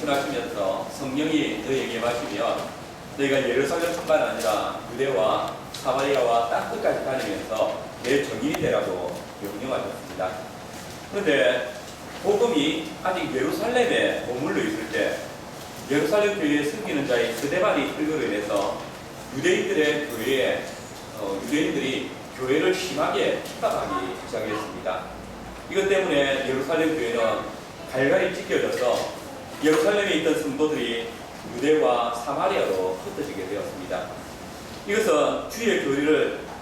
임신하시면서 성령이 너희에게 마시면 너희가 예루살렘뿐만 아니라 유대와 사마리아와 땅 끝까지 다니면서 내 증인이 되라고 명령하셨습니다. 그런데 복음이 아직 예루살렘에 머물러 있을 때 예루살렘 교회에 섬기는 자의 스데반이 끌고 인해서 유대인들의 교회에 유대인들이 교회를 심하게 핍박하기 시작했습니다. 이것 때문에 예루살렘 교회는 갈갈이 찢겨져서 예루살렘에 있던 성도들이 유대와 사마리아로 흩어지게 되었습니다. 이것은 주의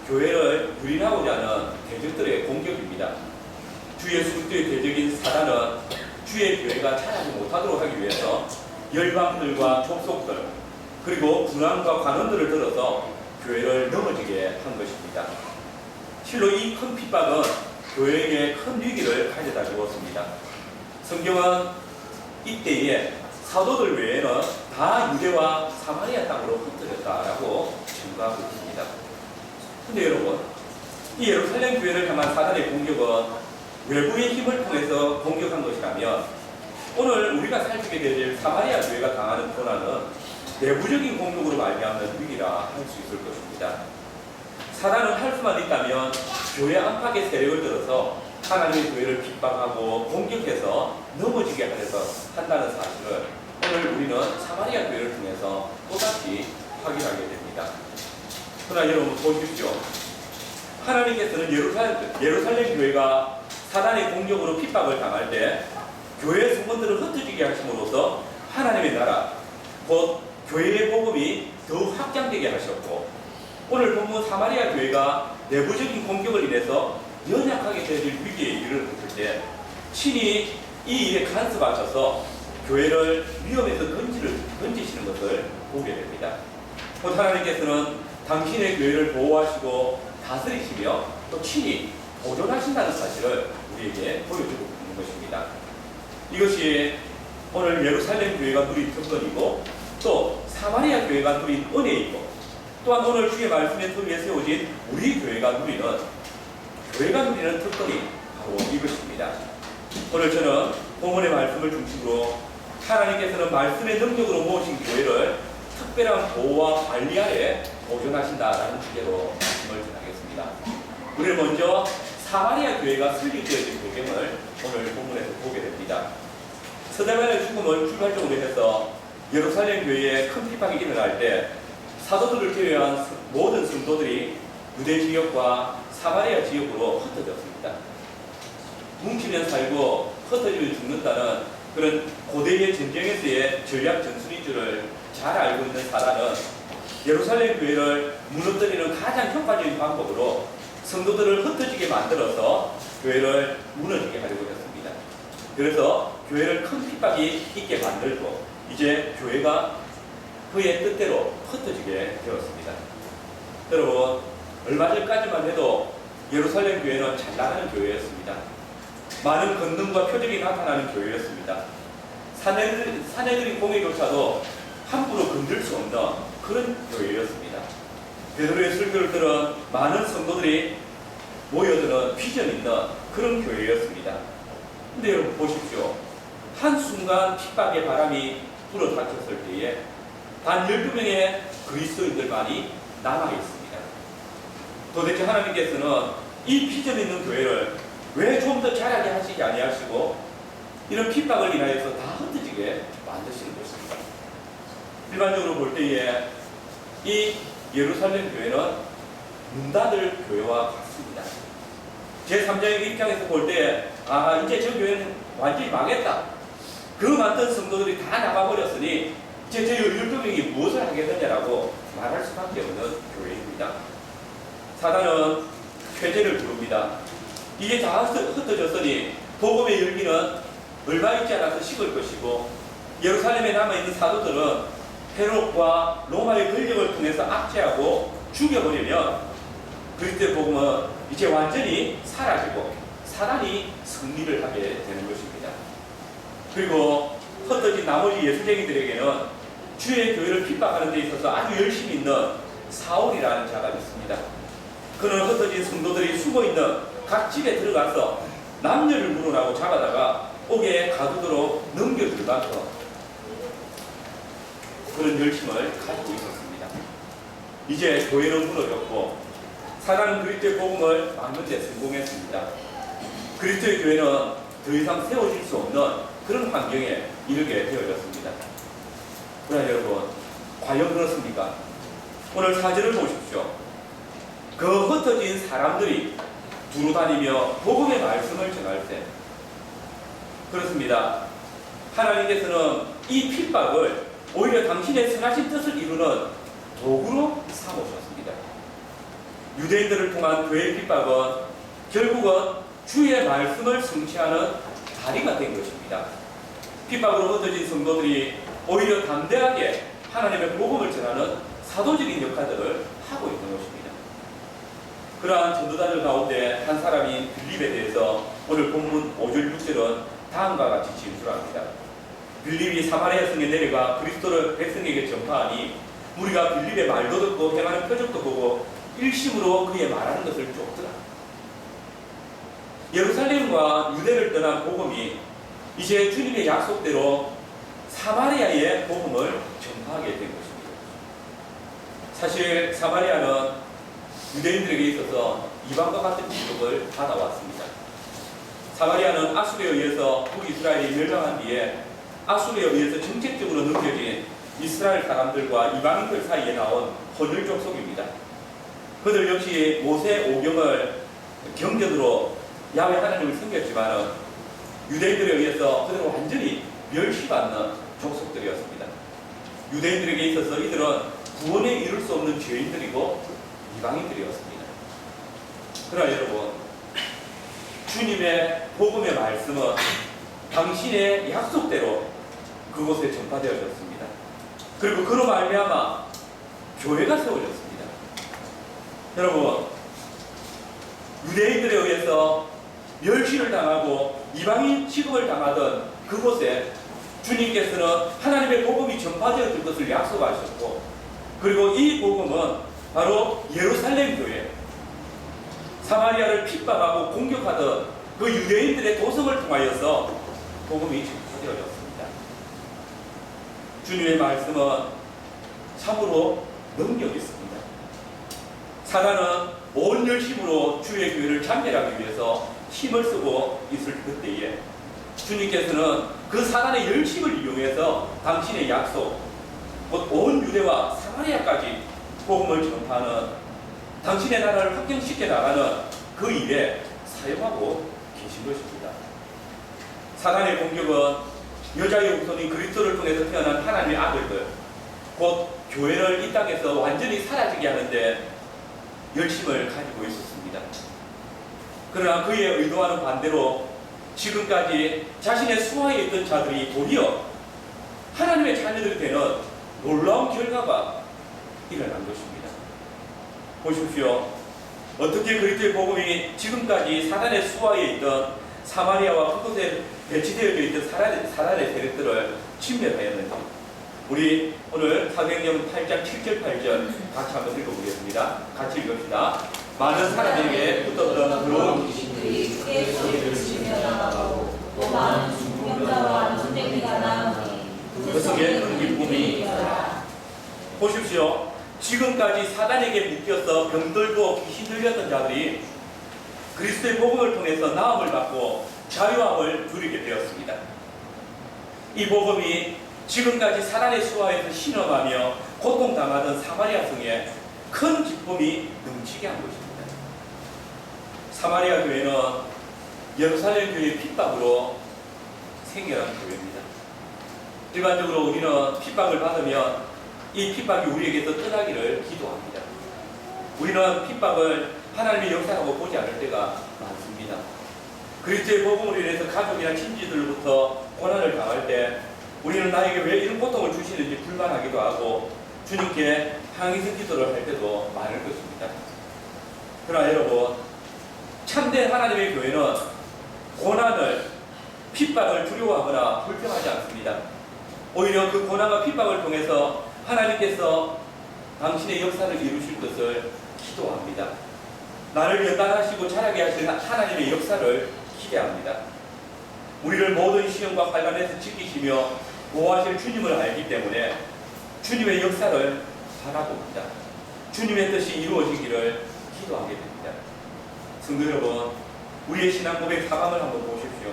교회를 유린하고자 하는 대적들의 공격입니다. 주 예수 그리스도의 대적인 사단은 주의 교회가 자라지 못하도록 하기 위해서 열방들과 족속들 그리고 군왕과 관원들을 들어서 교회를 넘어지게 한 것입니다. 실로 이 큰 핍박은 교회에게 큰 위기를 가져다 주었습니다. 성경은 이때에 사도들 외에는 다 유대와 사마리아 땅으로 흩어졌다라고 증거하고 있습니다. 근데 여러분, 이 예루살렘 교회를 향한 사단의 공격은 외부의 힘을 통해서 공격한 것이라면 오늘 우리가 살피게 될 사마리아 교회가 당하는 고난은 내부적인 공격으로 말미암는 위기라 할 수 있을 것입니다. 사단은 할 수만 있다면 교회 안팎의 세력을 들어서 하나님의 교회를 핍박하고 공격해서 넘어지게 하려서 한다는 사실을 오늘 우리는 사마리아 교회를 통해서 또다시 확인하게 됩니다. 그러나 여러분 보십시오. 하나님께서는 예루살렘 교회가 사단의 공격으로 핍박을 당할 때 교회의 성도들을 흩어지게 하심으로써 하나님의 나라, 곧 교회의 복음이 더욱 확장되게 하셨고 오늘 본문 사마리아 교회가 내부적인 공격을 인해서 연약하게 될 위기에 이르렀을 때 친히 이 일에 간섭하셔서 교회를 위험에서 건지시는 것을 보게 됩니다. 곧 하나님께서는 당신의 교회를 보호하시고 다스리시며 또 친히 보존하신다는 사실을 우리에게 보여주고 있는 것입니다. 이것이 오늘 예루살렘 교회가 누린 특권이고 또 사마리아 교회가 누린 은혜이고 또한 오늘 주의 말씀에 통해 세워진 우리 교회가 누리는 특권이 바로 이것입니다. 오늘 저는 본문의 말씀을 중심으로 하나님께서는 말씀의 능력으로 모으신 교회를 특별한 보호와 관리 아래 보존하신다라는 주제로 말씀을 전하겠습니다. 우리는 먼저 사마리아 교회가 설립되어진 배경을 오늘 본문에서 보게 됩니다. 스데반의 죽음을 출발적으로 해서 예루살렘 교회에 큰 핍박이 일어날 때 사도들을 제외한 모든 성도들이 유대 지역과 사마리아 지역으로 흩어졌습니다. 뭉치면 살고 흩어지면 죽는다는 그런 고대의 전쟁에서의 전략 전술인 줄을 잘 알고 있는 사단은 예루살렘 교회를 무너뜨리는 가장 효과적인 방법으로 성도들을 흩어지게 만들어서 교회를 무너지게 하려고 했습니다. 그래서 교회를 큰 핍박이 있게 만들고 이제 교회가 그의 뜻대로 흩어지게 되었습니다. 여러분, 얼마 전까지만 해도 예루살렘 교회는 잘 나가는 교회였습니다. 많은 권능과 표적이 나타나는 교회였습니다. 사내들인 공회조차도 함부로 건들 수 없는 그런 교회였습니다. 베드로의 설교를 들은 많은 성도들이 모여드는 비전 있는 그런 교회였습니다. 근데 여러분 보십시오. 한순간 핍박의 바람이 불어닥쳤을 때에 단 12명의 그리스도인들만이 남아있습니다. 도대체 하나님께서는 이 비전 있는 교회를 왜 좀 더 자라게 하시지 아니하시고 이런 핍박을 인하여서 다 흩어지게 만드시는 것입니다. 일반적으로 볼 때에 이 예루살렘 교회는 문 닫을 교회와 같습니다. 제3자의 입장에서 볼 때 이제 저 교회는 완전히 망했다. 그 많던 성도들이 다 나가버렸으니 이제 저 12명이 무엇을 하게 되냐라고 말할 수밖에 없는 교회입니다. 사단은 회개를 부릅니다. 이게 다 흩어졌으니 복음의 열기는 얼마 있지 않아서 식을 것이고 예루살렘에 남아있는 사도들은 헤롯과 로마의 권력을 통해서 압제하고 죽여버리면 그리스도의 복음은 이제 완전히 사라지고 사단이 승리를 하게 되는 것입니다. 그리고 흩어진 나머지 예수쟁이들에게는 주의 교회를 핍박하는 데 있어서 아주 열심히 있는 사울이라는 자가 있습니다. 그는 흩어진 성도들이 숨어있는 각 집에 들어가서 남녀를 물어나고 잡아다가 옥에 가두도록 넘겨줄 만큼 그런 열심을 가지고 있었습니다. 이제 교회는 무너졌고 사단은 그리스도의 복음을 막는 데 성공했습니다. 그리스도의 교회는 더 이상 세워질 수 없는 그런 환경에 이르게 되어졌습니다. 그러나 여러분, 과연 그렇습니까? 오늘 사절을 보십시오. 그 흩어진 사람들이 두루다니며 복음의 말씀을 전할 때, 그렇습니다. 하나님께서는 이 핍박을 오히려 당신의 선하신 뜻을 이루는 도구로 삼으셨습니다. 유대인들을 통한 교회의 핍박은 결국은 주의 말씀을 성취하는 다리가 된 것입니다. 핍박으로 흩어진 성도들이 오히려 담대하게 하나님의 복음을 전하는 사도적인 역할들을 하고 있는 것입니다. 그러한 전도자들 가운데 한 사람인 빌립에 대해서 오늘 본문 5절 6절은 다음과 같이 진술합니다. 빌립이 사마리아 성에 내려가 그리스도를 백성에게 전파하니 우리가 빌립의 말도 듣고 행하는 표적도 보고 일심으로 그의 말하는 것을 쫓더라. 예루살렘과 유대를 떠난 복음이 이제 주님의 약속대로 사마리아의 복음을 전파하게 된 것입니다. 사실 사마리아는 유대인들에게 있어서 이방과 같은 지속을 받아왔습니다. 사마리아는 아수르에 의해서 북이스라엘이 멸망한 뒤에 아수르에 의해서 정책적으로 넘겨진 이스라엘 사람들과 이방인들 사이에 나온 혼혈 족속입니다. 그들 역시 모세 오경을 경전으로 야훼 하나님을 섬겼지만 유대인들에 의해서 그들은 완전히 멸시받는 족속들이었습니다. 유대인들에게 있어서 이들은 구원에 이룰 수 없는 죄인들이고 이방인들이었습니다. 그러나 여러분, 주님의 복음의 말씀은 당신의 약속대로 그곳에 전파되어졌습니다. 그리고 그로 말미암아 교회가 세워졌습니다. 여러분, 유대인들에 의해서 멸시를 당하고 이방인 취급을 당하던 그곳에 주님께서는 하나님의 복음이 전파되었던 것을 약속하셨고, 그리고 이 복음은 바로 예루살렘 교회, 사마리아를 핍박하고 공격하던 그 유대인들의 도성을 통하여서 복음이 전파되어졌습니다. 주님의 말씀은 참으로 능력이 있습니다. 사단은 온 열심으로 주의 교회를 잔멸하기 위해서 힘을 쓰고 있을 그때에 주님께서는 그 사단의 열심을 이용해서 당신의 약속, 곧 온 유대와 사마리아까지 복음을 전파하는, 당신의 나라를 확정시켜 나가는 그 일에 사용하고 계신 것입니다. 사단의 공격은 여자의 후손인 그리스도를 통해서 태어난 하나님의 아들들, 곧 교회를 이 땅에서 완전히 사라지게 하는데 열심을 가지고 있었습니다. 그러나 그의 의도와는 반대로 지금까지 자신의 수하에 있던 자들이 도리어 하나님의 자녀들이 되는 놀라운 결과가 일어난 것입니다. 보십시오. 어떻게 그리스도의 복음이 지금까지 사단의 수하에 있던 사마리아와 그곳에 배치되어져 있던 사단의 세력들을 침멸하였는지, 우리 오늘 사도행전 8장 7절 8절 같이 한번 읽어보겠습니다. 같이 읽읍시다. 많은 사람에게 붙었던 그런 귀신들이 크게 소리를 지르며 나가고 또 많은 중병자와 눈탱이가 나오니 그 속에 큰 기쁨이 있더라. 보십시오. 지금까지 사단에게 묶여서 병들고 귀신 들렸던 자들이 그리스도의 복음을 통해서 나음을 받고 자유함을 누리게 되었습니다. 이 복음이 지금까지 사단의 수하에서 신음하며 고통당하던 사마리아 성에 큰 기쁨이 넘치게 한 것입니다. 사마리아 교회는 예루살렘 교회의 핍박으로 생겨난 교회입니다. 일반적으로 우리는 핍박을 받으면 이 핍박이 우리에게서 떠나기를 기도합니다. 우리는 핍박을 하나님의 역사라고 보지 않을 때가 많습니다. 그리스도의 복음으로 인해서 가족이나 친지들로부터 고난을 당할 때 우리는 나에게 왜 이런 고통을 주시는지 불만하기도 하고 주님께 항의성 기도를 할 때도 많을 것입니다. 그러나 여러분, 참된 하나님의 교회는 고난을, 핍박을 두려워하거나 불평하지 않습니다. 오히려 그 고난과 핍박을 통해서 하나님께서 당신의 역사를 이루실 것을 기도합니다. 나를 연단하시고 자라게 하실 하나님의 역사를 기대합니다. 우리를 모든 시험과 환난에서 지키시며 보호하실 주님을 알기 때문에 주님의 역사를 바라봅니다. 주님의 뜻이 이루어지기를 기도하게 됩니다. 성도 여러분, 우리의 신앙 고백 사감을 한번 보십시오.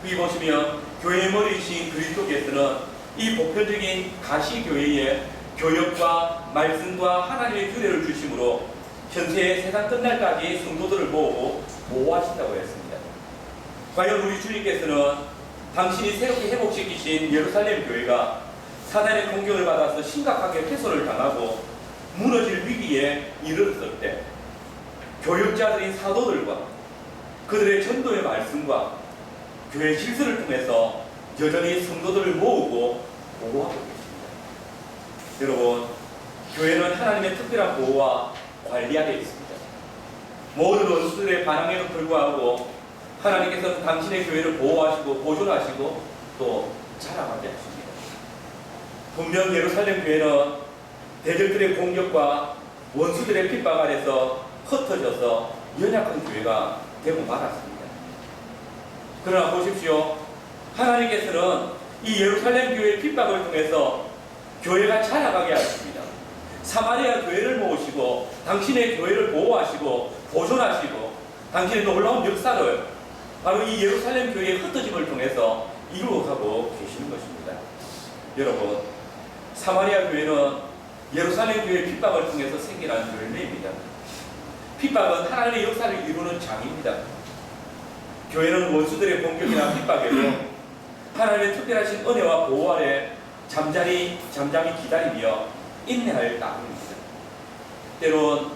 여기 보시면 교회의 머리이신 그리스도께서는 이 보편적인 가시교회에 교역과 말씀과 하나님의 규례를 주심으로 현세의 세상 끝날까지 성도들을 모으고 보호하신다고 했습니다. 과연 우리 주님께서는 당신이 새롭게 회복시키신 예루살렘 교회가 사단의 공격을 받아서 심각하게 훼손을 당하고 무너질 위기에 이르렀을 때 교역자들인 사도들과 그들의 전도의 말씀과 교회 질서를 통해서 여전히 성도들을 모으고 보호하고 계십니다. 여러분, 교회는 하나님의 특별한 보호와 관리 아래 있습니다. 모든 원수들의 반항에도 불구하고 하나님께서는 당신의 교회를 보호하시고 보존하시고 또 자랑하게 하십니다. 분명 예루살렘 교회는 대적들의 공격과 원수들의 핍박 아래서 흩어져서 연약한 교회가 되고 말았습니다. 그러나 보십시오. 하나님께서는 이 예루살렘 교회의 핍박을 통해서 교회가 자라가게 하십니다. 사마리아 교회를 모으시고 당신의 교회를 보호하시고 보존하시고 당신의 놀라운 역사를 바로 이 예루살렘 교회의 흩어짐을 통해서 이루어가고 계시는 것입니다. 여러분, 사마리아 교회는 예루살렘 교회의 핍박을 통해서 생겨난 열매입니다. 핍박은 하나님의 역사를 이루는 장입니다. 교회는 원수들의 공격이나 핍박에도 하나님의 특별하신 은혜와 보호 아래 잠잠히 기다리며 인내할 따름입니다. 때론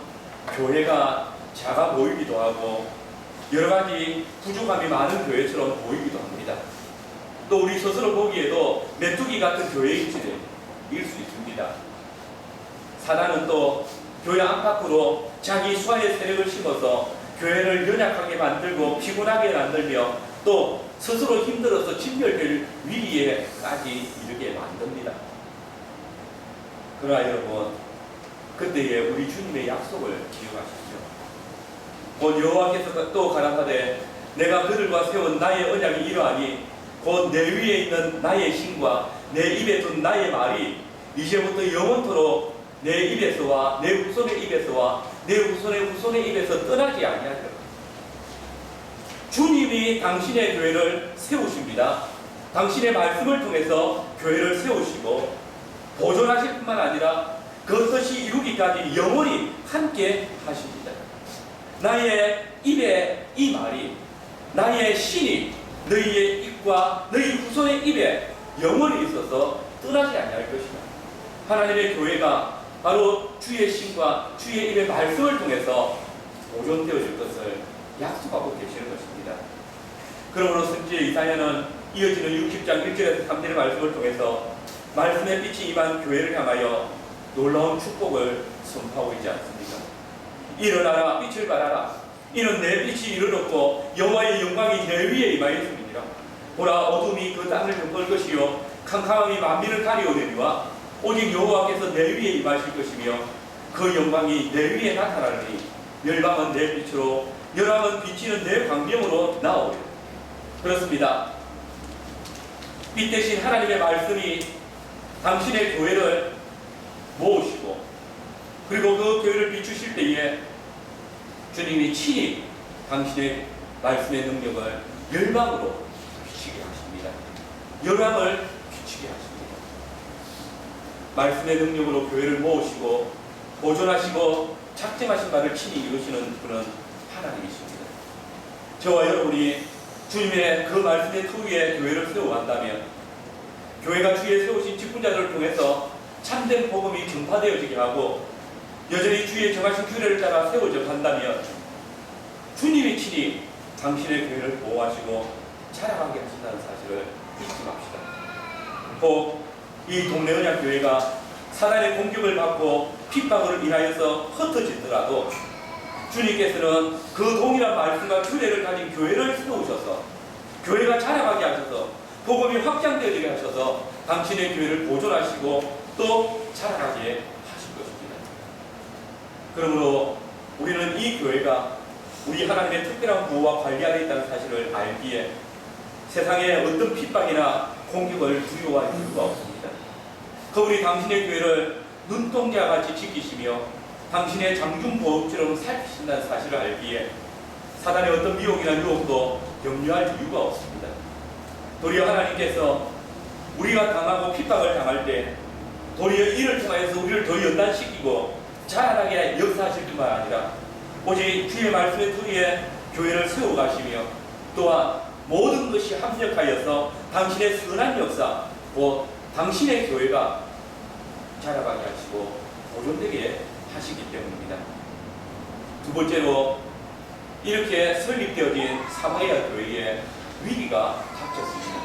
교회가 작아 보이기도 하고 여러 가지 부족함이 많은 교회처럼 보이기도 합니다. 또 우리 스스로 보기에도 메뚜기 같은 교회일지 일 수 있습니다. 사단은 또 교회 안팎으로 자기 수하의 세력을 심어서 교회를 연약하게 만들고 피곤하게 만들며 또 스스로 힘들어서 진멸될 위기에까지 이르게 만듭니다. 그러나 여러분, 그때에 우리 주님의 약속을 기억하십시오. 곧 여호와께서 또 가라사대 내가 그들과 세운 나의 언약이 이러하니 곧 내 위에 있는 나의 신과 내 입에 둔 나의 말이 이제부터 영원토록 내 입에서와 내 후손의 입에서와 내 후손의 후손의 입에서 떠나지 아니하리라. 주님이 당신의 교회를 세우십니다. 당신의 말씀을 통해서 교회를 세우시고 보존하실 뿐만 아니라 그 뜻이 이루기까지 영원히 함께 하십니다. 나의 입에 이 말이 나의 신이 너희의 입과 너희 후손의 입에 영원히 있어서 떠나지 아니할 것이다. 하나님의 교회가 바로 주의 신과 주의 입의 말씀을 통해서 보존되어질 것을 약속하고 계시는 것입니다. 그러므로 선지자 이사야는 이어지는 60장 1절에서 3절의 말씀을 통해서 말씀의 빛이 임한 교회를 향하여 놀라운 축복을 선포하고 있지 않습니까? 일어나라, 빛을 발하라. 이는 내 빛이 이르렀고 여호와의 영광이 내 위에 임하였습니다. 보라, 어둠이 그 땅을 덮을 것이요 캄캄함이 만민을 가리우느니와 오직 여호와께서 내 위에 임하실 것이며 그 영광이 내 위에 나타나리니 열방은 내 빛으로 열왕은 비치는 내 광명으로 나오리라. 그렇습니다. 빛 대신 하나님의 말씀이 당신의 교회를 모으시고 그리고 그 교회를 비추실 때에 주님이 친히 당신의 말씀의 능력을 열방으로 비치게 하십니다. 열왕을 비치게 하십니다. 말씀의 능력으로 교회를 모으시고 보존하시고 작정하신 바를 친히 이루시는 분은 하나님이십니다. 저와 여러분이 주님의 그 말씀의 터 위에 교회를 세워간다면 교회가 주의 세우신 직분자들을 통해서 참된 복음이 전파되어지게 하고 여전히 주의 정하신 규례를 따라 세워져 간다면 주님이 친히 당신의 교회를 보호하시고 자라가게 하신다는 사실을 잊지 맙시다. 꼭 이 동네 언약 교회가 사단의 공격을 받고 핍박을 인하여서 흩어지더라도 주님께서는 그 동일한 말씀과 규례를 가진 교회를 세우셔서 교회가 자라가게 하셔서 복음이 확장되게 하셔서 당신의 교회를 보존하시고 또 자라가게 하실 것입니다. 그러므로 우리는 이 교회가 우리 하나님의 특별한 보호와 관리 아래 있다는 사실을 알기에 세상의 어떤 핍박이나 공격을 두려워할 이유가 없습니다. 그분이 당신의 교회를 눈동자 같이 지키시며 당신의 장중보업처럼 살피신다는 사실을 알기에 사단의 어떤 미혹이나 유혹도 염려할 이유가 없습니다. 도리어 하나님께서 우리가 당하고 핍박을 당할 때 도리어 이를 통하여서 우리를 더 연단시키고 자라나게 역사하실 뿐만 아니라 오직 주의 말씀의 토리에 교회를 세워가시며 또한 모든 것이 합력하여서 당신의 선한 역사, 곧 당신의 교회가 자라가게 하시고 보존되게 하시기 때문입니다. 두 번째로 이렇게 설립되어진 사마리아 교회에 위기가 닥쳤습니다.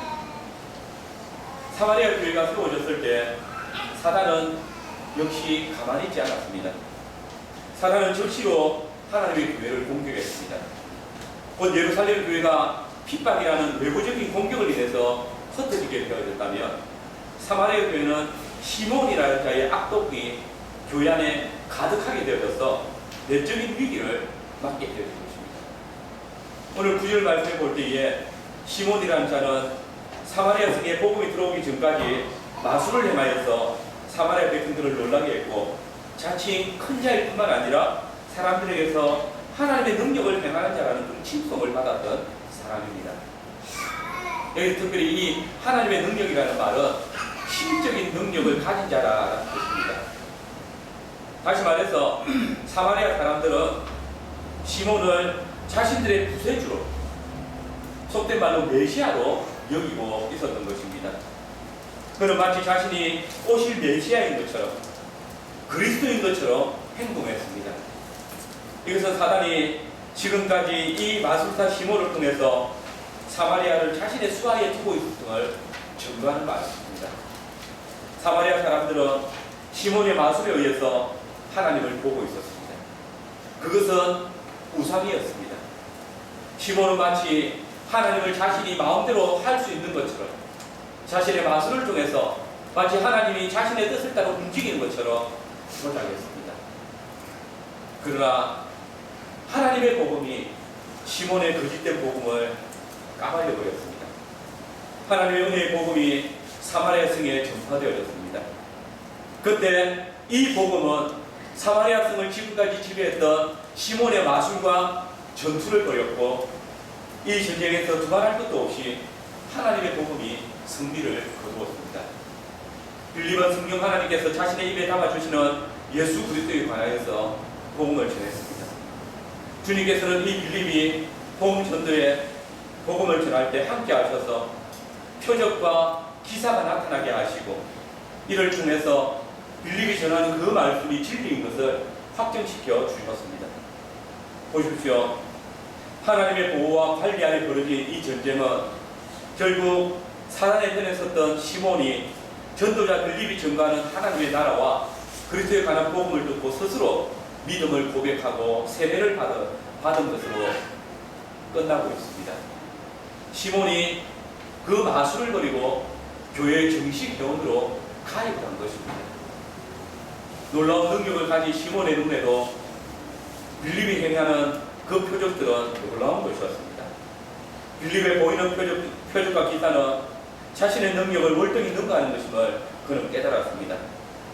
사마리아 교회가 세워졌을 때 사단은 역시 가만히 있지 않았습니다. 사단은 즉시로 하나님의 교회를 공격했습니다. 곧 예루살렘 교회가 핍박이라는 외부적인 공격을 인해서 흩어지게 되어졌다면 사마리아 교회는 시몬이라는 자의 악독이 교회 안에 가득하게 되어져서 내적인 위기를 맞게 되어진 것입니다. 오늘 9절 말씀을 볼 때에 시몬이라는 자는 사마리아 성에 복음이 들어오기 전까지 마술을 행하여서 사마리아 백성들을 놀라게 했고 자칭 큰 자일 뿐만 아니라 사람들에게서 하나님의 능력을 행하는 자라는 그런 칭송을 받았던 사람입니다. 여기 특별히 이 하나님의 능력이라는 말은 신적인 능력을 가진 자라는 뜻입니다. 다시 말해서 사마리아 사람들은 시몬을 자신들의 구세주로, 속된 말로 메시아로 여기고 있었던 것입니다. 그는 마치 자신이 오실 메시아인 것처럼 그리스도인 것처럼 행동했습니다. 이것은 사단이 지금까지 이 마술사 시몬을 통해서 사마리아를 자신의 수하에 두고 있었음을 증거하는 말씀입니다. 사마리아 사람들은 시몬의 마술에 의해서 하나님을 보고 있었습니다. 그것은 우상이었습니다. 시몬은 마치 하나님을 자신이 마음대로 할 수 있는 것처럼 자신의 마술을 통해서 마치 하나님이 자신의 뜻을 따라 움직이는 것처럼 조작했습니다. 그러나 하나님의 복음이 시몬의 거짓된 복음을 까발려버렸습니다. 하나님의 은혜의 복음이 사마리아 성에 전파되어졌습니다. 그때 이 복음은 사마리아 성을 지금까지 지배했던 시몬의 마술과 전투를 벌였고 이 전쟁에서 두말할 것도 없이 하나님의 복음이 승리를 거두었습니다. 빌립은 성경 하나님께서 자신의 입에 담아주시는 예수 그리스도에 관하여서 복음을 전했습니다. 주님께서는 이 빌립이 복음 전도에 복음을 전할 때 함께 하셔서 표적과 기사가 나타나게 하시고 이를 통해서 빌립이 전하는 그 말씀이 진리인 것을 확정시켜 주셨습니다. 보십시오. 하나님의 보호와 관리 아래 벌어진 이 전쟁은 결국 사단의 편에 섰던 시몬이 전도자 빌립이 전가하는 하나님의 나라와 그리스도에 관한 복음을 듣고 스스로 믿음을 고백하고 세례를 받은 것으로 끝나고 있습니다. 시몬이 그 마술을 버리고 교회의 정식 회원으로 가입한 것입니다. 놀라운 능력을 가진 시몬의 눈에도 빌립이 행하는 그 표적들은 놀라운 것이었습니다. 빌립에 보이는 표적과 기사는 자신의 능력을 월등히 능가하는 것임을 그는 깨달았습니다.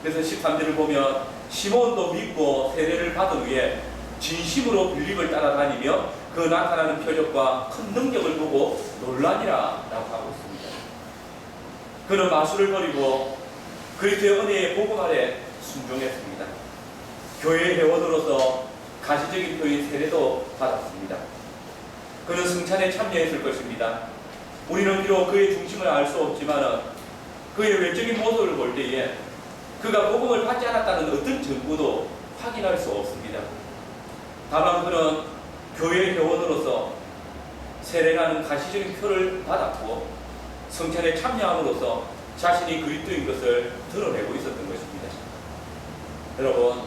그래서 13절을 보면 시몬도 믿고 세례를 받은 후에 진심으로 빌립을 따라다니며 그 나타나는 표적과 큰 능력을 보고 놀라니라 라고 하고 있습니다. 그는 마술을 버리고 그리스도의 은혜의 복음 아래 순종했습니다. 교회의 회원으로서 가시적인 표인 세례도 받았습니다. 그는 승찬에 참여했을 것입니다. 우리는 비록 그의 중심을 알 수 없지만 그의 외적인 모습을 볼 때에 그가 복음을 받지 않았다는 어떤 증거도 확인할 수 없습니다. 다만 그는 교회의 회원으로서 세례라는 가시적인 표를 받았고 성찬에 참여함으로써 자신이 그리스도인 것을 드러내고 있었던 것입니다. 여러분,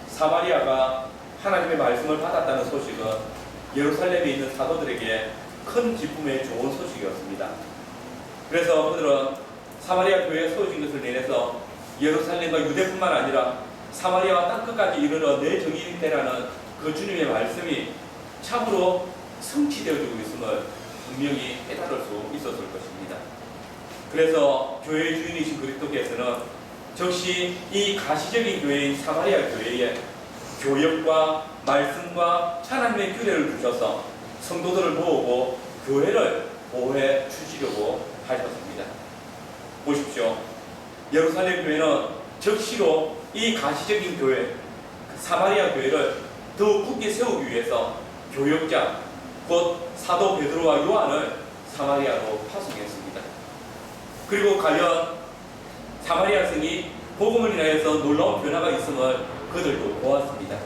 사마리아가 하나님의 말씀을 받았다는 소식은 예루살렘에 있는 사도들에게 큰 기쁨의 좋은 소식이었습니다. 그래서 그들은 사마리아 교회에 세워진 것을 인해서 예루살렘과 유대뿐만 아니라 사마리아와 땅끝까지 이르러 내 정인이 되라는 그 주님의 말씀이 참으로 성취되어지고 있음을 분명히 깨달을 수 있었을 것입니다. 그래서 교회의 주인이신 그리스도께서는 즉시 이 가시적인 교회인 사마리아 교회에 교역과 말씀과 하나님의 규례를 주셔서 성도들을 모으고 교회를 보호해 주시려고 하셨습니다. 보십시오. 예루살렘 교회는 즉시로 이 가시적인 교회, 사마리아 교회를 더욱 굳게 세우기 위해서 교역자, 곧 사도 베드로와 요한을 사마리아로 파송했습니다. 그리고 과연 사마리아 성이 복음을 인하여서 놀라운 변화가 있음을 그들도 보았습니다.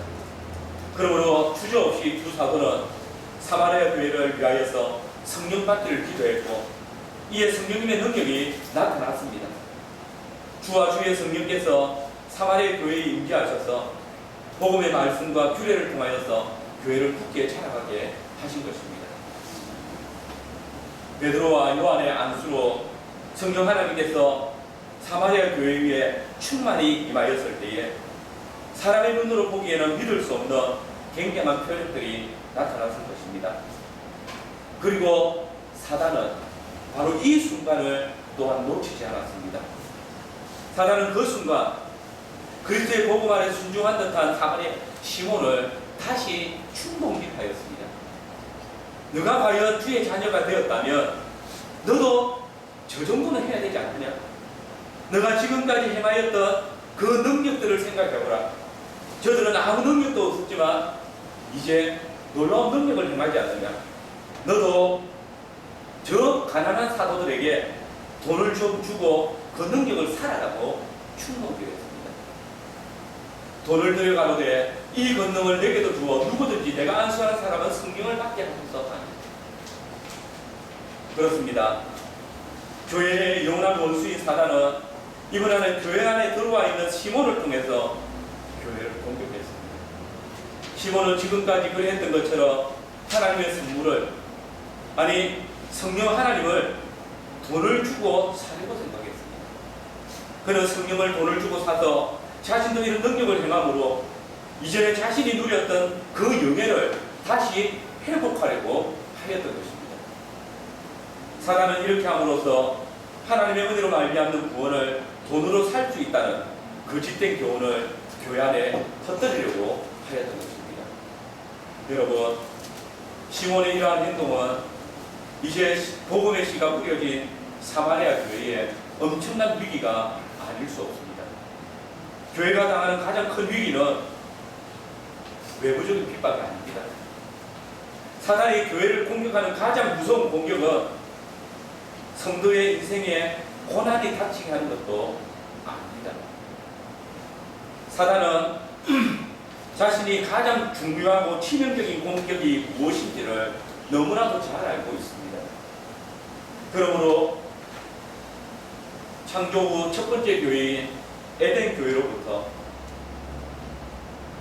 그러므로 주저없이 두 사도는 사마리아 교회를 위하여서 성령 받기를 기도했고 이에 성령님의 능력이 나타났습니다. 주와 주의 성령께서 사마리아 교회에 임재하셔서 복음의 말씀과 규례를 통하여서 교회를 굳게 자라가게 하신 것입니다. 베드로와 요한의 안수로 성령 하나님께서 사마리아 교회 위에 충만히 임하였을 때에 사람의 눈으로 보기에는 믿을 수 없는 굉장한 표적들이 나타났을 것입니다. 그리고 사단은 바로 이 순간을 또한 놓치지 않았습니다. 사단은 그 순간 그리스도의 복음 안에 순종한 듯한 사마리아 시몬을 다시 충동짓하였습니다. 너가 과연 주의 자녀가 되었다면 너도 저 정도는 해야 되지 않느냐? 너가 지금까지 행하였던 그 능력들을 생각해보라. 저들은 아무 능력도 없었지만 이제 놀라운 능력을 행하지 않느냐? 너도 저 가난한 사도들에게 돈을 좀 주고 그 능력을 살아라고 충동드렸습니다. 돈을 들여가로되 이 권능을 내게도 주어 누구든지 내가 안수하는 사람은 성령을 받게 하소서 하니. 그렇습니다. 교회의 영원한 원수인 사단은 이번 안에 교회 안에 들어와 있는 시몬을 통해서 교회를 공격했습니다. 시몬은 지금까지 그랬던 것처럼 하나님의 선물을, 아니 성령 하나님을 돈을 주고 사려고 생각했습니다. 그는 성령을 돈을 주고 사서 자신도 이런 능력을 행함으로 이전에 자신이 누렸던 그 영예를 다시 회복하려고 하였던 것입니다. 사단은 이렇게 함으로써 하나님의 은혜로 말미암는 구원을 돈으로 살 수 있다는 거짓된 교훈을 교회 안에 퍼뜨리려고 하였던 것입니다. 여러분, 시몬의 이러한 행동은 이제 복음의 씨가 뿌려진 사마리아 교회에 엄청난 위기가 아닐 수 없습니다. 교회가 당하는 가장 큰 위기는 외부적인 핍박이 아닙니다. 사단이 교회를 공격하는 가장 무서운 공격은 성도의 인생에 고난이 닥치게 하는 것도 아닙니다. 사단은 자신이 가장 중요하고 치명적인 공격이 무엇인지를 너무나도 잘 알고 있습니다. 그러므로 창조 후 첫 번째 교회인 에덴 교회로부터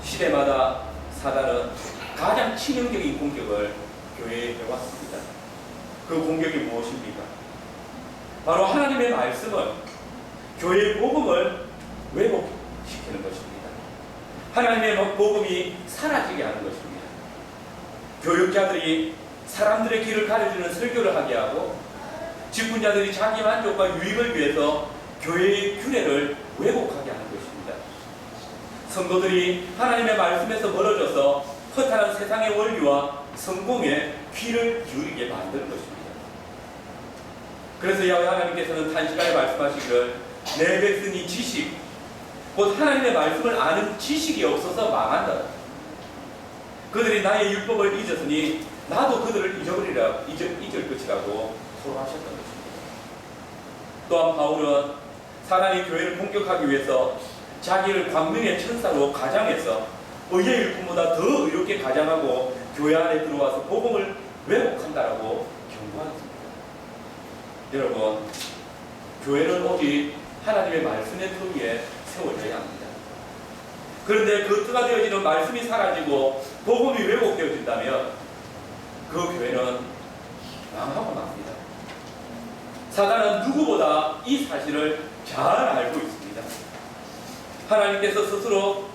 시대마다 사단은 가장 치명적인 공격을 교회에 해왔습니다. 그 공격이 무엇입니까? 바로 하나님의 말씀은 교회의 복음을 왜곡시키는 것입니다. 하나님의 복음이 사라지게 하는 것입니다. 교육자들이 사람들의 길을 가려주는 설교를 하게 하고 직분자들이 자기 만족과 유익을 위해서 교회의 규례를 왜곡하게 하는 것입니다. 성도들이 하나님의 말씀에서 멀어져서 허탄한 세상의 원리와 성공에 귀를 기울이게 만드는 것입니다. 그래서 야훼 하나님께서는 단시간에 말씀하시기를 내 백성이 지식, 곧 하나님의 말씀을 아는 지식이 없어서 망한다. 그들이 나의 율법을 잊었으니 나도 그들을 잊을 것이라고 토로하셨던 것입니다. 또한 바울은 사단이 교회를 공격하기 위해서 자기를 광명의 천사로 가장해서 의의 일꾼보다 더 의롭게 가장하고 교회 안에 들어와서 복음을 왜곡한다라고 경고하였습니다. 여러분, 교회는 오직 하나님의 말씀의 틀 위에 세워져야 합니다. 그런데 그 뜨가 되어지는 말씀이 사라지고 복음이 왜곡되어진다면 그 교회는 망하고 맙니다. 사단은 누구보다 이 사실을 잘 알고 있습니다. 하나님께서 스스로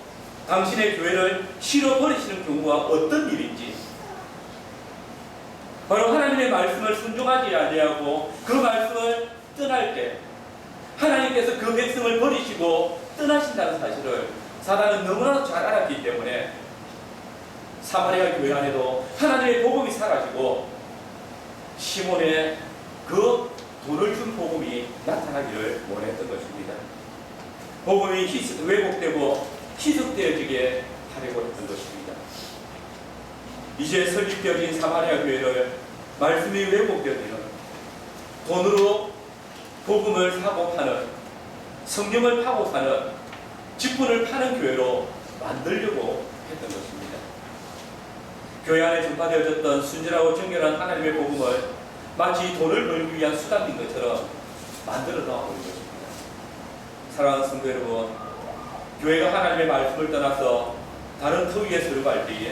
당신의 교회를 실어버리시는 경우가 어떤 일인지, 바로 하나님의 말씀을 순종하지 아니하고 그 말씀을 떠날 때 하나님께서 그 백성을 버리시고 떠나신다는 사실을 사단은 너무나도 잘 알았기 때문에 사마리아 교회 안에도 하나님의 복음이 사라지고 시몬의 그 돈을 준 복음이 나타나기를 원했던 것입니다. 복음이 왜곡되고 희석되어지게 하려고 했던 것입니다. 이제 설립되어진 사마리아 교회를 말씀이 왜곡되어지는, 돈으로 복음을 사고 파는, 성령을 파고 사는, 직분을 파는 교회로 만들려고 했던 것입니다. 교회 안에 전파되어졌던 순전하고 정결한 하나님의 복음을 마치 돈을 벌기 위한 수단인 것처럼 만들어 놓아버린 것입니다. 사랑하는 성도 여러분, 교회가 하나님의 말씀을 떠나서 다른 터 위에 서려고 할 때에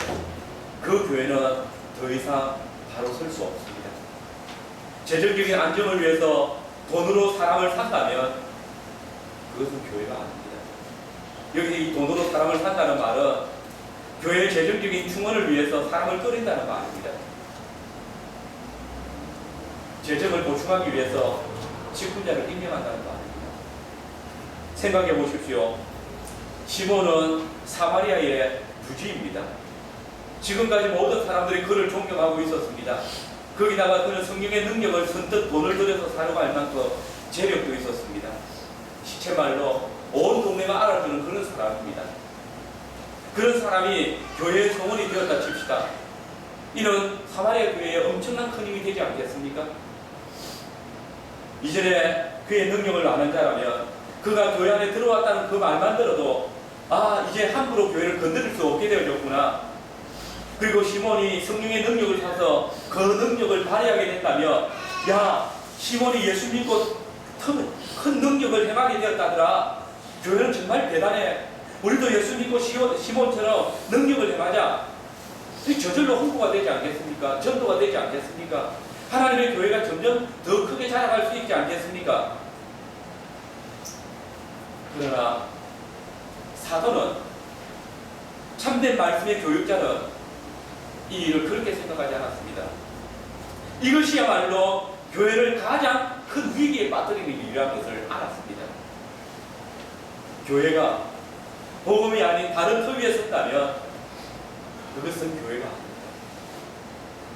그 교회는 더 이상 바로 설 수 없습니다. 재정적인 안정을 위해서 돈으로 사람을 산다면 그것은 교회가 아닙니다. 여기 이 돈으로 사람을 산다는 말은 교회의 재정적인 충원을 위해서 사람을 끌인다는 말입니다. 재정을 보충하기 위해서 직분자를 임명한다는 말입니다. 생각해 보십시오. 시몬은 사마리아의 부지입니다. 지금까지 모든 사람들이 그를 존경하고 있었습니다. 거기다가 그는 성령의 능력을 선뜻 돈을 들여서 사려고 할 만큼 재력도 있었습니다. 시체말로 온 동네가 알아주는 그런 사람입니다. 그런 사람이 교회의 성원이 되었다 칩시다. 이는 사마리아 교회에 엄청난 큰 힘이 되지 않겠습니까? 이전에 그의 능력을 아는 자라면 그가 교회 안에 들어왔다는 그 말만 들어도 이제 함부로 교회를 건드릴 수 없게 되어졌구나. 그리고 시몬이 성령의 능력을 사서 그 능력을 발휘하게 된다면 시몬이 예수 믿고 큰 능력을 행하게 되었다더라. 교회는 정말 대단해. 우리도 예수 믿고 시몬처럼 능력을 행하자. 저절로 홍보가 되지 않겠습니까? 전도가 되지 않겠습니까? 하나님의 교회가 점점 더 크게 자라갈 수 있지 않겠습니까? 그러나 사도는, 참된 말씀의 교육자는 이 일을 그렇게 생각하지 않았습니다. 이것이야말로 교회를 가장 큰 위기에 빠뜨리는 일이라는 것을 알았습니다. 교회가 복음이 아닌 다른 터 위에 섰다면 그것은 교회가 아닙니다.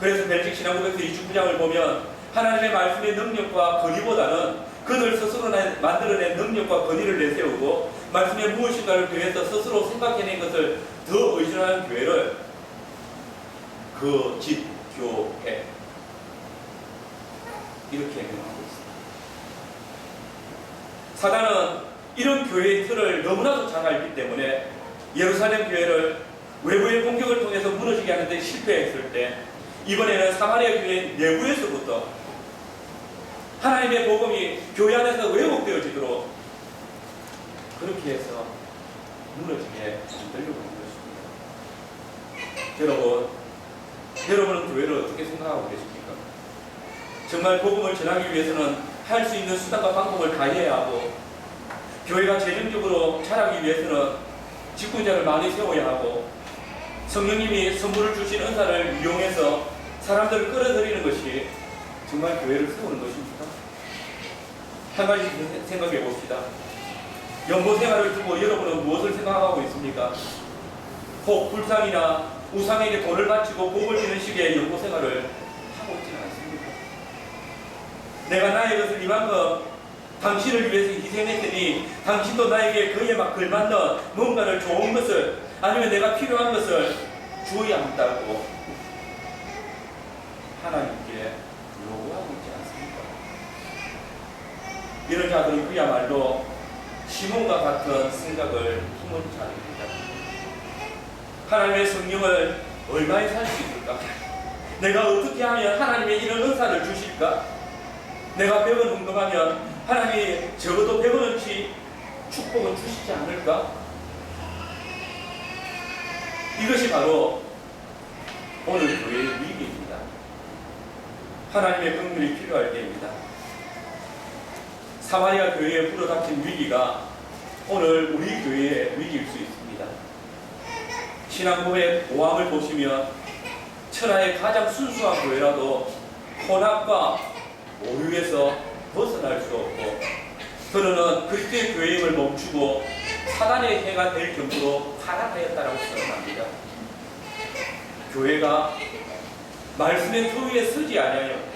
그래서 벨직 신앙고백서 29장을 보면 하나님의 말씀의 능력과 권위보다는 그들 스스로 만들어낸 능력과 권위를 내세우고 말씀의 무엇인가를 교회에서 스스로 생각해낸 것을 더 의존하는 교회를 그 집 교회 이렇게 명하고 있습니다. 사단은 이런 교회의 틀을 너무나도 잘 알기 때문에 예루살렘 교회를 외부의 공격을 통해서 무너지게 하는데 실패했을 때 이번에는 사마리아 교회 내부에서부터 하나님의 복음이 교회 안에서 왜곡되어지도록 그렇게 해서 무너지게 만들려고 하는 것입니다. 여러분은 교회를 어떻게 생각하고 계십니까? 정말 복음을 전하기 위해서는 할 수 있는 수단과 방법을 다해야 하고 교회가 재정적으로 자라기 위해서는 직분자를 많이 세워야 하고 성령님이 선물을 주신 은사를 이용해서 사람들을 끌어들이는 것이 정말 교회를 세우는 것입니까? 한 가지 생각해 봅시다. 연보 생활을 두고 여러분은 무엇을 생각하고 있습니까? 혹 불상이나 우상에게 돈을 바치고 복을 지는 식의 연보 생활을 하고 있지는 않습니까? 내가 나의 것을 이만큼 당신을 위해서 희생했더니 당신도 나에게 그에 막 걸맞는 뭔가를 좋은 것을 아니면 내가 필요한 것을 주어야 한다고 하나님께 요구하고 있지 않습니까? 이런 자들은 그야말로 시몬과 같은 생각을 품은 자들입니다. 하나님의 성령을 얼마에 살 수 있을까? 내가 어떻게 하면 하나님의 이런 은사를 주실까? 내가 100원 헌금하면 하나님이 적어도 100원어치 축복을 주시지 않을까? 이것이 바로 오늘 교회의 위기입니다. 하나님의 긍휼이 필요할 때입니다. 사마리아 교회에 불어닥친 위기가 오늘 우리 교회의 위기일 수 있습니다. 신앙고백 5항을 보시면 천하의 가장 순수한 교회라도 혼합과 오류에서 벗어날 수 없고 그러는 그리스도의 교회임을 멈추고 사단의 해가 될 정도로 타락하였다라고 선언합니다. 교회가 말씀의 터 위에 서지 아니하여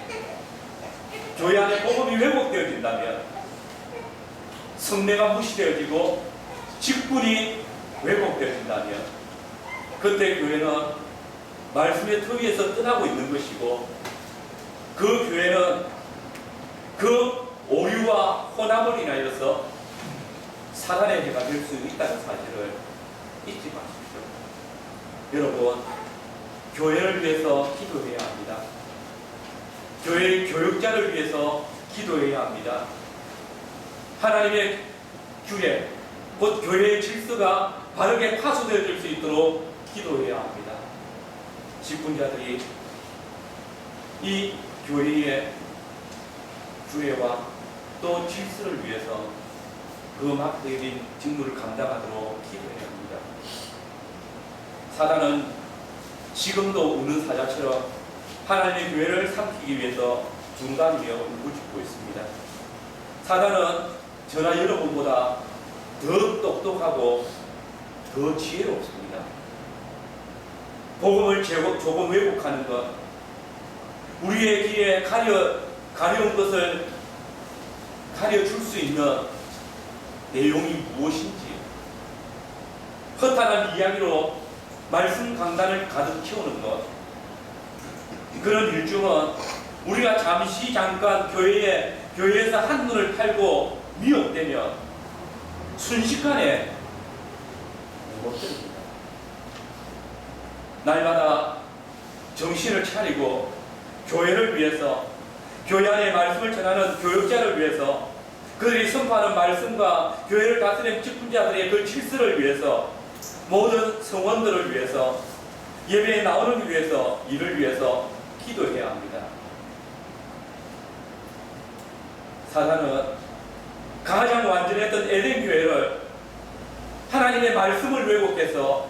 교회 안에 복음이 왜곡되어진다면, 성례가 무시되어지고 직분이 왜곡되어진다면, 그때 교회는 말씀의 터 위에서 떠나고 있는 것이고, 그 교회는 그 오류와 혼합을 인하여서 사단의 해가 될 수 있다는 사실을 잊지 마십시오. 여러분, 교회를 위해서 기도해야 합니다. 교회의 교육자를 위해서 기도해야 합니다. 하나님의 규례, 곧 교회의 질서가 바르게 파수되어질 수 있도록 기도해야 합니다. 직분자들이 이 교회의 규례와 또 질서를 위해서 그 맡겨진 직무를 감당하도록 기도해야 합니다. 사단은 지금도 우는 사자처럼 하나님의 교회를 삼키기 위해서 중단이며 울부짖고 있습니다. 사단은 저나 여러분보다 더 똑똑하고 더 지혜롭습니다. 복음을 조금 왜곡하는 것, 우리의 귀에 가려운 것을 가려줄 수 있는 내용이 무엇인지, 허탄한 이야기로 말씀 강단을 가득 채우는 것, 그런 일중은 우리가 잠깐 교회에서 한눈을 팔고 미혹되면 순식간에 못됩니다. 날마다 정신을 차리고 교회를 위해서, 교회 안에 말씀을 전하는 교육자를 위해서, 그들이 선포하는 말씀과 교회를 다스리는 직분자들의 그 질서를 위해서, 모든 성원들을 위해서, 예배에 나오는 위해서, 이를 위해서 기도해야 합니다. 사단은 가장 완전했던 에덴 교회를 하나님의 말씀을 왜곡해서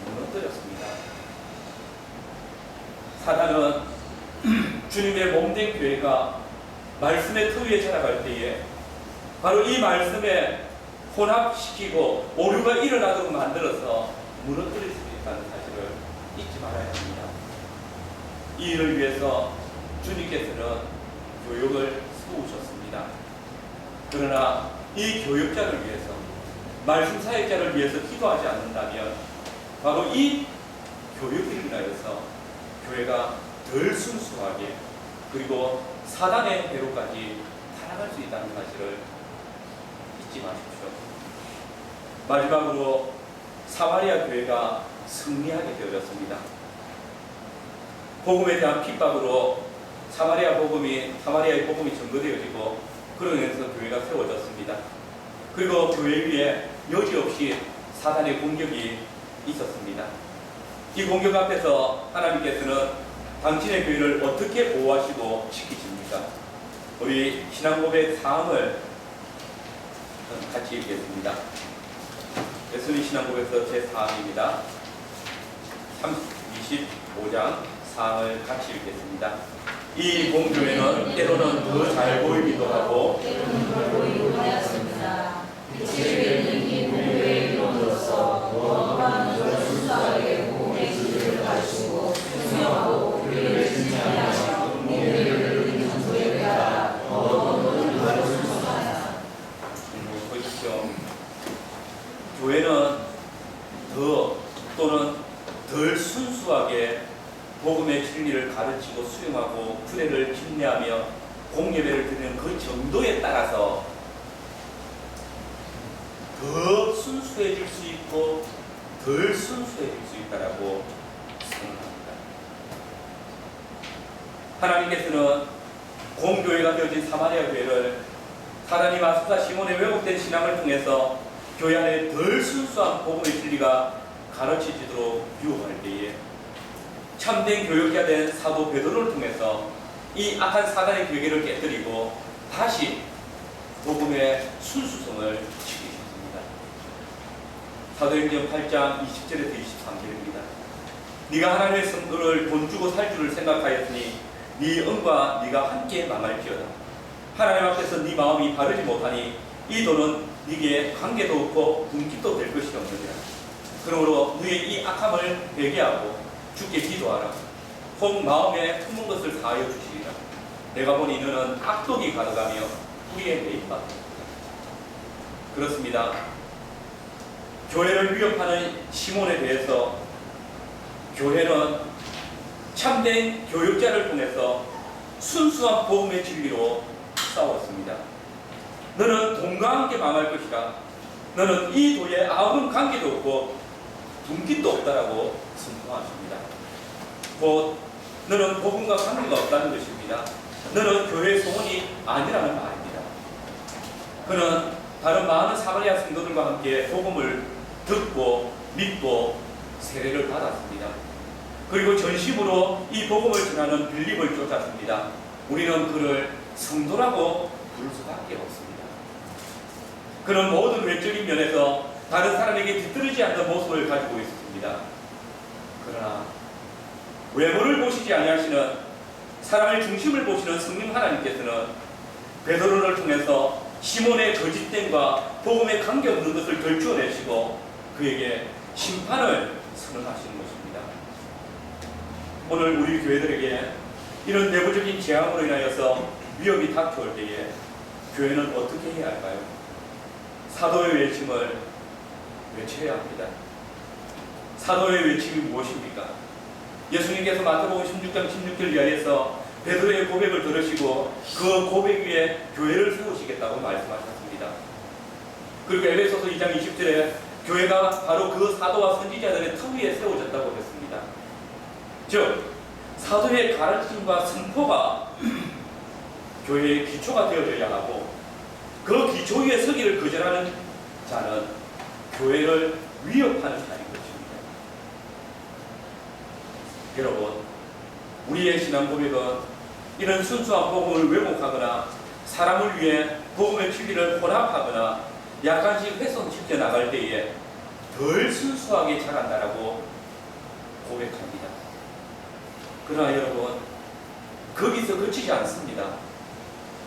무너뜨렸습니다. 사단은 주님의 몸된 교회가 말씀의 터 위에 자라갈 때에 바로 이 말씀에 혼합시키고 오류가 일어나도록 만들어서 무너뜨릴 수 있다는 사실을 잊지 말아야 합니다. 이 일을 위해서 주님께서는 교육을 세우셨습니다. 그러나 이 교육자를 위해서, 말씀 사역자를 위해서 기도하지 않는다면 바로 이 교육을 인하여서 교회가 덜 순수하게, 그리고 사단의 배로까지 타락할 수 있다는 사실을 잊지 마십시오. 마지막으로 사마리아 교회가 승리하게 되어졌습니다. 복음에 대한 핍박으로 사마리아의 복음이 전거되어지고, 그로 인해서 교회가 세워졌습니다. 그리고 교회 위에 여지없이 사단의 공격이 있었습니다. 이 공격 앞에서 하나님께서는 당신의 교회를 어떻게 보호하시고 지키십니까? 우리 신앙고백 3을 같이 읽겠습니다. 예수님 신앙고백서 제4입니다. 25장 4을 같이 읽겠습니다. 이 공교회는 때로는 더 잘 보이기도 하고 때로는 덜 보이기도 하였습니다. 빛의 교회는 이 공교회의 이론으로서 무언가는 덜 순수하게 복음의 진리를 가르치고 수용하고 교회를 진지하게 하시고 공교회를 이루는 교회에 따라 어느 덜 순수하다. 보십시오. 교회는 또는 덜 순수하게 복음의 진리를 가르치고 수용하고 규례를 집례하며 공예배를 드리는 그 정도에 따라서 더 순수해질 수 있고 덜 순수해질 수 있다라고 생각합니다. 하나님께서는 공교회가 되어진 사마리아 교회를 사단이 마술사 시몬의 왜곡된 신앙을 통해서 교회 안에 덜 순수한 복음의 진리가 가르쳐지도록 유혹할 때에 참된 교육자 된 사도 베드로를 통해서 이 악한 사단의 괴계를 깨뜨리고 다시 복음의 순수성을 지키셨습니다. 사도행전 8장 20절에서 23절입니다. 네가 하나님의 성도를 돈 주고 살 줄을 생각하였으니 네 은과 네가 함께 망할지어다. 하나님 앞에서 네 마음이 바르지 못하니 이 도는 네게 관계도 없고 분깃도 될 것이 없느니라. 그러므로 너의 이 악함을 회개하고 주께 기도하라. 혹 마음에 품은 것을 사하여 주시리라. 내가 보니 너는 악독이 가득하며 후에 매입받다. 그렇습니다. 교회를 위협하는 시몬에 대해서 교회는 참된 교육자를 통해서 순수한 복음의 진리로 싸웠습니다. 너는 돈과 함께 망할 것이다. 너는 이 도에 아무런 관계도 없고 분깃도 없다라고 선포하십니다. 곧 너는 복음과 관계가 없다는 것입니다. 너는 교회의 소원이 아니라는 말입니다. 그는 다른 많은 사마리아 성도들과 함께 복음을 듣고 믿고 세례를 받았습니다. 그리고 전심으로 이 복음을 전하는 빌립을 쫓았습니다. 우리는 그를 성도라고 부를 수밖에 없습니다. 그는 모든 외적인 면에서 다른 사람에게 뒤떨어지지 않는 모습을 가지고 있었습니다. 그러나 외모를 보시지 아니하시는 사람의 중심을 보시는 성령 하나님께서는 베드로를 통해서 시몬의 거짓됨과 복음에 관계없는 것을 들추어내시고 그에게 심판을 선언하시는 것입니다. 오늘 우리 교회들에게 이런 내부적인 재앙으로 인하여서 위협이 닥쳐올 때에 교회는 어떻게 해야 할까요? 사도의 외침을 외쳐야 합니다. 사도의 외침이 무엇입니까? 예수님께서 마태복음 16장 16절 이하에서 베드로의 고백을 들으시고 그 고백 위에 교회를 세우시겠다고 말씀하셨습니다. 그리고 에베소서 2장 20절에 교회가 바로 그 사도와 선지자들의 터 위에 세워졌다고 했습니다. 즉 사도의 가르침과 선포가 교회의 기초가 되어져야 하고 그 기초 위에 서기를 거절하는 자는 교회를 위협하는 자인 것입니다. 여러분, 우리의 신앙 고백은 이런 순수한 복음을 왜곡하거나 사람을 위해 복음의 진리를 혼합하거나 약간씩 훼손시켜 나갈 때에 덜 순수하게 자란다라고 고백합니다. 그러나 여러분, 거기서 그치지 않습니다.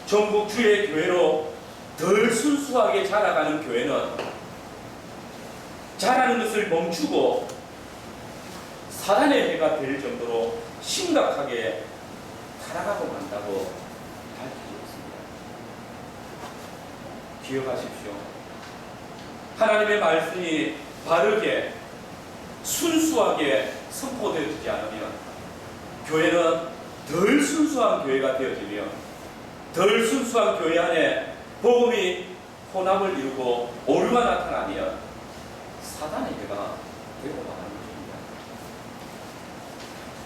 전국 주의 교회로 덜 순수하게 자라가는 교회는 자라는 것을 멈추고 사단의 해가 될 정도로 심각하게 타락하고 만다고 밝히고 있습니다. 기억하십시오. 하나님의 말씀이 바르게 순수하게 선포되어지지 않으면 교회는 덜 순수한 교회가 되어지며 덜 순수한 교회 안에 복음이 혼합을 이루고 오류가 나타나면 사단의 해가 되고 말하는 것입니다.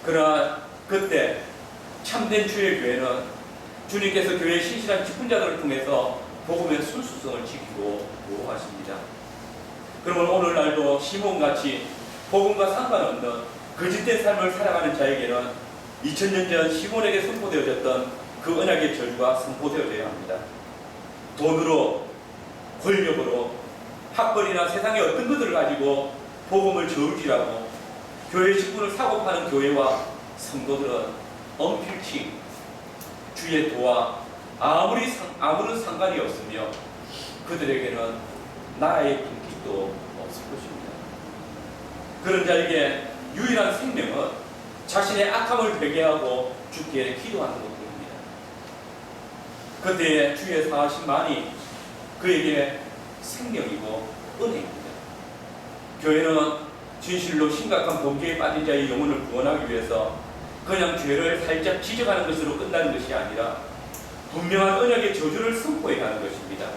그러나 그때 참된 주의 교회는 주님께서 교회의 신실한 직분자들을 통해서 복음의 순수성을 지키고 보호하십니다. 그러면 오늘날도 시몬같이 복음과 상관없는 거짓된 삶을 살아가는 자에게는 2000년 전 시몬에게 선포되어졌던 그 언약의 절규가 선포되어져야 합니다. 돈으로, 권력으로, 학벌이나 세상의 어떤 것들을 가지고 복음을 저울질하고 교회 직분을 사고 파는 교회와 성도들은 엄필치 주의 도와 아무런 상관이 없으며 그들에게는 나라의 분깃도 없을 것입니다. 그런 자에게 유일한 생명은 자신의 악함을 회개하고 주께 기도하는 것입니다. 그때에 주의 사하심만이 그에게 생명이고 은혜입니다. 교회는 진실로 심각한 범죄에 빠진 자의 영혼을 구원하기 위해서 그냥 죄를 살짝 지적하는 것으로 끝나는 것이 아니라 분명한 언약의 저주를 선포해야 하는 것입니다.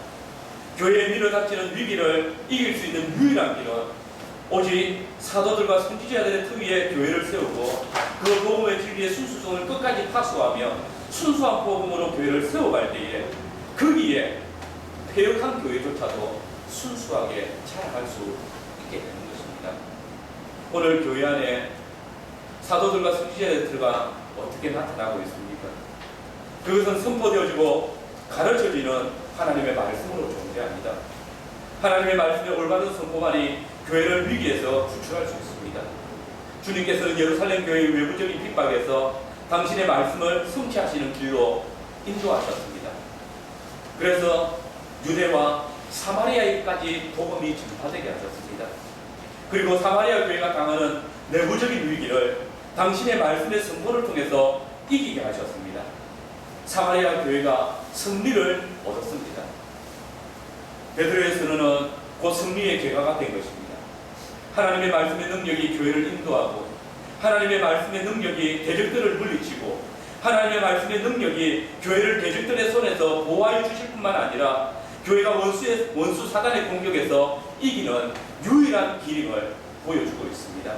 교회에 밀어닥치는 위기를 이길 수 있는 유일한 길은 오직 사도들과 선지자들의 터 위에 교회를 세우고 그 복음의 진리의 순수성을 끝까지 파수하며 순수한 복음으로 교회를 세워갈 때에 거기에 폐역한 교회조차도 순수하게 자라갈 수 있게 되는 것입니다. 오늘 교회 안에 사도들과 선지자들과 어떻게 나타나고 있습니까? 그것은 선포되어지고 가르쳐지는 하나님의 말씀으로 존재합니다. 하나님의 말씀의 올바른 선포만이 교회를 위기에서 구출할 수 있습니다. 주님께서는 예루살렘 교회의 외부적인 핍박에서 당신의 말씀을 성취하시는 길로 인도하셨습니다. 그래서 유대와 사마리아에까지 복음이 전파되게 하셨습니다. 그리고 사마리아 교회가 당하는 내부적인 위기를 당신의 말씀의 선포를 통해서 이기게 하셨습니다. 사마리아 교회가 승리를 얻었습니다. 베드로의 선언은 곧 승리의 결과가 된 것입니다. 하나님의 말씀의 능력이 교회를 인도하고, 하나님의 말씀의 능력이 대적들을 물리치고, 하나님의 말씀의 능력이 교회를 대적들의 손에서 보호하여 주실 뿐만 아니라 교회가 원수 사단의 공격에서 이기는 유일한 길임을 보여주고 있습니다.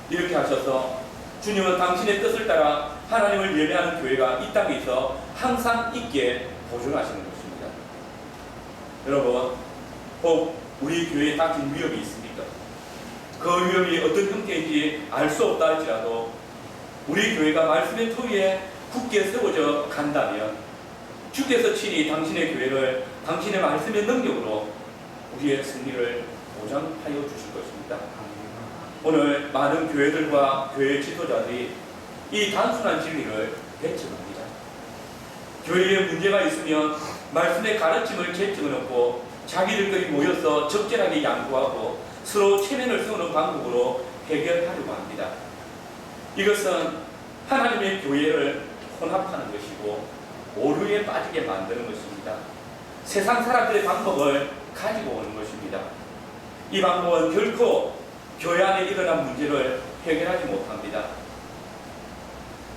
이렇게 하셔서 주님은 당신의 뜻을 따라 하나님을 예배하는 교회가 이 땅에서 항상 있게 보존하시는 것입니다. 여러분, 혹 우리 교회에 닥친 위협이 있습니까? 그 위협이 어떤 형태인지 알 수 없다 할지라도 우리 교회가 말씀의 토 위에 굳게 세워져 간다면 주께서 친히 당신의 교회를 당신의 말씀의 능력으로 우리의 승리를 보장하여 주실 것입니다. 오늘 많은 교회들과 교회 지도자들이 이 단순한 진리를 배척합니다. 교회에 문제가 있으면 말씀의 가르침을 재청을 얻고 자기들끼리 모여서 적절하게 양보하고 서로 체면을 세우는 방법으로 해결하려고 합니다. 이것은 하나님의 교회를 혼합하는 것이고 오류에 빠지게 만드는 것입니다. 세상 사람들의 방법을 가지고 오는 것입니다. 이 방법은 결코 교회 안에 일어난 문제를 해결하지 못합니다.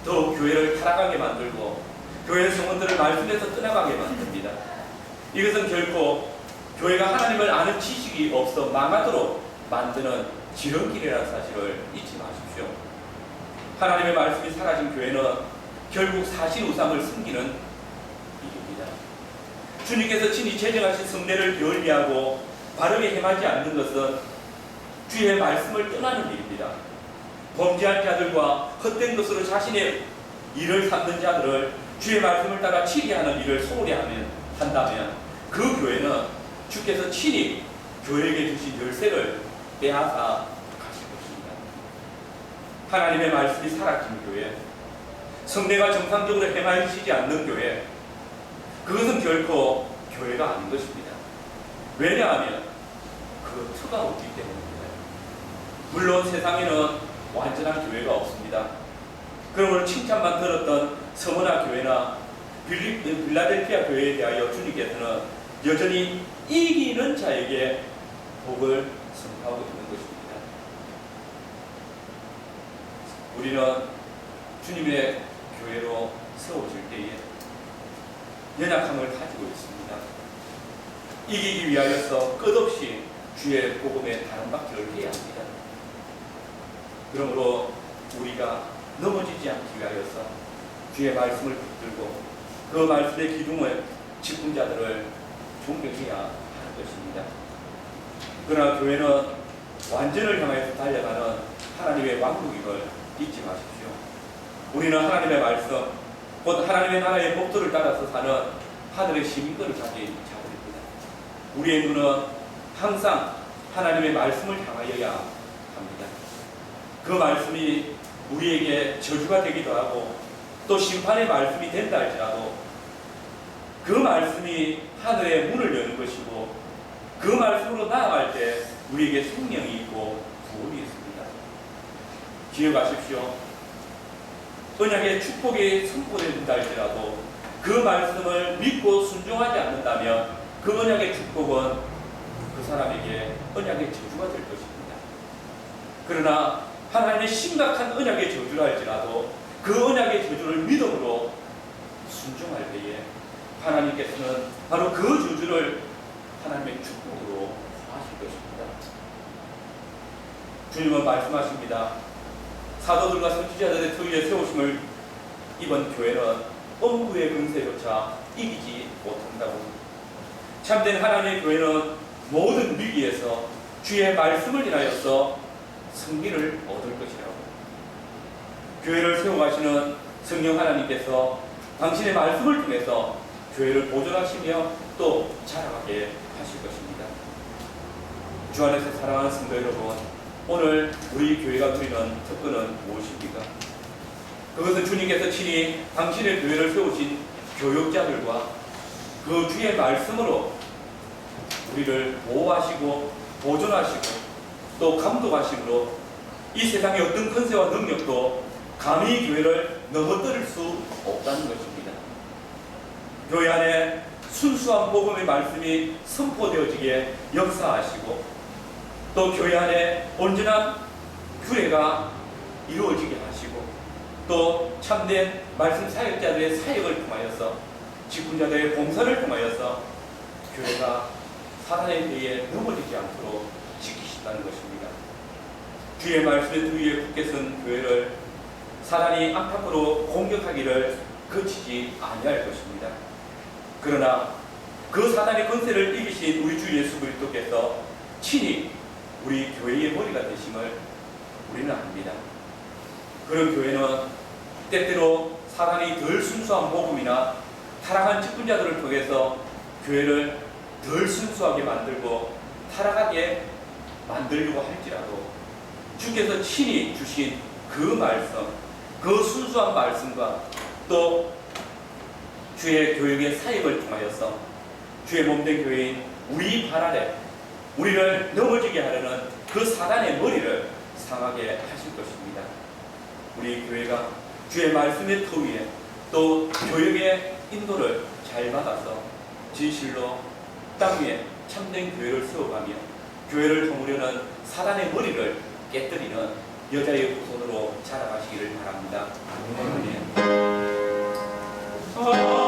더욱 교회를 타락하게 만들고 교회 성원들을 말씀에서 떠나가게 만듭니다. 이것은 결코 교회가 하나님을 아는 지식이 없어 망하도록 만드는 지름길이라는 사실을 잊지 마십시오. 하나님의 말씀이 사라진 교회는 결국 사실 우상을 숨기는 일입니다. 주님께서 친히 제정하신 성례를 게을리하고 바르게 행하지 않는 것은 주의 말씀을 떠나는 일입니다. 범죄한 자들과 헛된 것으로 자신의 일을 삼는 자들을 주의 말씀을 따라 치게 하는 일을 소홀히 한다면 그 교회는 주께서 친히 교회에게 주신 열쇠를 빼앗아 가실 것입니다. 하나님의 말씀이 사라진 교회, 성례가 정상적으로 행하시지 않는 교회, 그것은 결코 교회가 아닌 것입니다. 왜냐하면 그 터가 없기 때문입니다. 물론 세상에는 완전한 교회가 없습니다. 그러므로 칭찬만 들었던 서머나 교회나 빌라델피아 교회에 대하여 주님께서는 여전히 이기는 자에게 복을 선포하고 있는 것입니다. 우리는 주님의 교회로 세워질 때에 연약함을 가지고 있습니다. 이기기 위하여서 끝없이 주의 복음에 다름받기를 해야 합니다. 그러므로 우리가 넘어지지 않기 위하여서 주의 말씀을 붙들고 그 말씀의 기둥을 짚은 자들을 존경해야 하는 것입니다. 그러나 교회는 완전을 향해서 달려가는 하나님의 왕국임을 잊지 마십시오. 우리는 하나님의 말씀, 곧 하나님의 나라의 법도를 따라서 사는 하늘의 시민권을 가진 자들입니다. 우리의 눈은 항상 하나님의 말씀을 향하여야 합니다. 그 말씀이 우리에게 저주가 되기도 하고 또 심판의 말씀이 된다 할지라도 그 말씀이 하늘의 문을 여는 것이고 그 말씀으로 나아갈 때 우리에게 생명이 있고 구원이 있습니다. 기억하십시오. 언약의 축복이 선포된다 할지라도 그 말씀을 믿고 순종하지 않는다면 그 언약의 축복은 그 사람에게 언약의 저주가 될 것입니다. 그러나 하나님의 심각한 언약의 저주라 할지라도 그 언약의 저주를 믿음으로 순종할 때에 하나님께서는 바로 그 저주를 하나님의 축복으로 하실 것입니다. 주님은 말씀하십니다. 사도들과 선지자들의 터위에 세우심을 이번 교회는 엄구의 근세조차 이기지 못한다고. 참된 하나님의 교회는 모든 위기에서 주의 말씀을 인하여서 승리를 얻을 것이라고. 교회를 세워가시는 성령 하나님께서 당신의 말씀을 통해서 교회를 보존하시며 또 자라가게 하실 것입니다. 주 안에서 사랑하는 성도 여러분, 오늘 우리 교회가 누리는 특권은 무엇입니까? 그것은 주님께서 친히 당신의 교회를 세우신 교역자들과 그 주의 말씀으로 우리를 보호하시고 보존하시고 또 감독하심으로 이 세상의 어떤 권세와 능력도 감히 교회를 넘어뜨릴 수 없다는 것입니다. 교회 안에 순수한 복음의 말씀이 선포되어지게 역사하시고 또 교회 안에 온전한 교회가 이루어지게 하시고 또 참된 말씀 사역자들의 사역을 통하여서 직분자들의 봉사를 통하여서 교회가 사단의 배에 넘어지지 않도록 지키신다는 것입니다. 주의 말씀에 두 위에 굳게 선 교회를 사단이 안팎으로 공격하기를 그치지 아니할 것입니다. 그러나 그 사단의 권세를 이기신 우리 주 예수 그리스도께서 친히 우리 교회의 머리가 되심을 우리는 압니다. 그런 교회는 때때로 사단이 덜 순수한 복음이나 타락한 직분자들을 통해서 교회를 덜 순수하게 만들고 타락하게 만들려고 할지라도 주께서 친히 주신 그 말씀, 그 순수한 말씀과 또 주의 교육의 사역을 통하여서 주의 몸된 교회인 우리 발 아래 우리를 넘어지게 하려는 그 사단의 머리를 상하게 하실 것입니다. 우리 교회가 주의 말씀의 터 위에 또 교육의 인도를 잘 받아서 진실로 땅 위에 참된 교회를 세워가며 교회를 허무려는 사단의 머리를 깨뜨리는 여자의 후손으로 자라가시기를 바랍니다. 아멘.